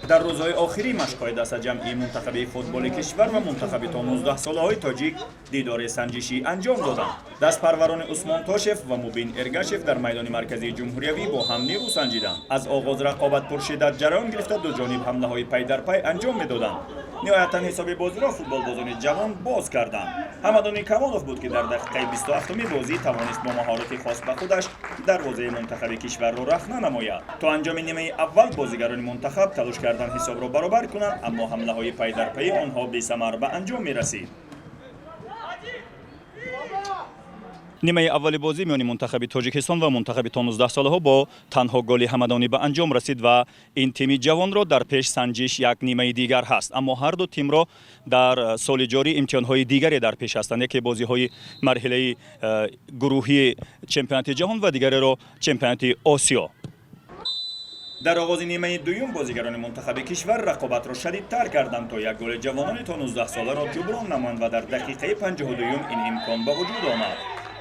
در روزهای آخری مشق‌های دست جمعی منتخب فوتبال کشور و منتخب تا 19 ساله‌های تاجیک دیدار سنجشی انجام دادند. دستپروران عثمان تاشف و مبین ارگشف در میدان مرکزی جمهوریوی با هم نیرو سنجیدند. از آغاز رقابت پرشدت جریان گرفته دو جانب حمله‌های پی در پی انجام می‌دادند. نهایتاً حساب بازی را فوتبالبازان جوان باز کردند. حمدانی کمالوف بود که در دقیقه 27 بازی توانست با مهارت خاص به خودش دروازه منتخب کشور را رخنه نماید. تا انجام نیمه اول بازیگران منتخب تلاش کردند حساب را برابر کنند، اما حمله‌های پی در پی آنها بی‌ثمر به انجام می‌رسید. نیمه اول بازی میان منتخب تاجیکستان و منتخب تا 19 ساله‌ها با تنها گل حمدانی به انجام رسید و این تیم جوان را در پیش سنجش یک نیمه دیگر هست. اما هر دو تیم را در سال جاری امتحان‌های دیگری در پیش هستند، یکی بازی‌های مرحله گروهی چمپیونات جهان و دیگری را چمپیونات آسیا. در آغاز نیمه دوم بازیگران منتخب کشور رقابت را شدیدتر کردند تا یک گل جوانان تا 19 ساله را جبران نمایند و در دقیقه 52 این امکان به وجود آمد.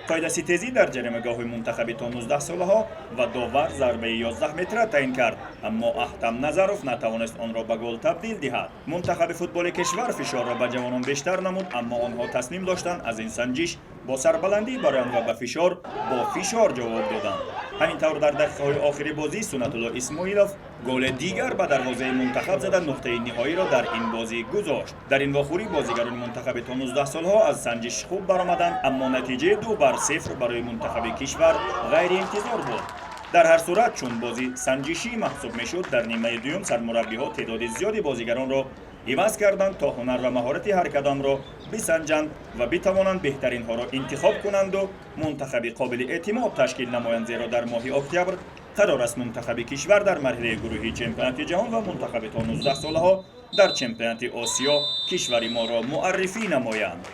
قاعده تیزی در جریمه‌گاه منتخب تا 19 ساله‌ها و داور ضربه 11 متره تعیین کرد، اما احتم نظروف نتوانست آن را به گل تبدیل دهد. منتخب فوتبال کشور فشار را به جوانان بیشتر نمود، اما آنها تصمیم داشتند از این سنجش با سربلندی برآیند و به فشار با فشار جواب دادند. همینطور در دقیقه‌های آخری بازی سنت الله اسماعیلوف گل دیگر به دروازه منتخب زده نقطه نهایی را در این بازی گذاشت. در این واخوری بازیگران منتخب تا 19 سالها از سنجش خوب برآمدند، اما نتیجه 2-0 برای منتخب کشور غیر انتظار بود. در هر صورت چون بازی سنجشی محسوب میشد، در نیمه دوم سرمربی‌ها تعداد زیادی بازیگران را عوض کردند تا هنر و مهارت هر کدام را بسنجند و بتوانند بهترین ها را انتخاب کنند و منتخب قابل اعتماد تشکیل نمایند، زیرا در ماه اکتبر قرار است منتخب کشور در مرحله گروهی چمپیونات جهان و منتخب تا 19 ساله‌ها در چمپیونات آسیا کشور ما را معرفی نمایند.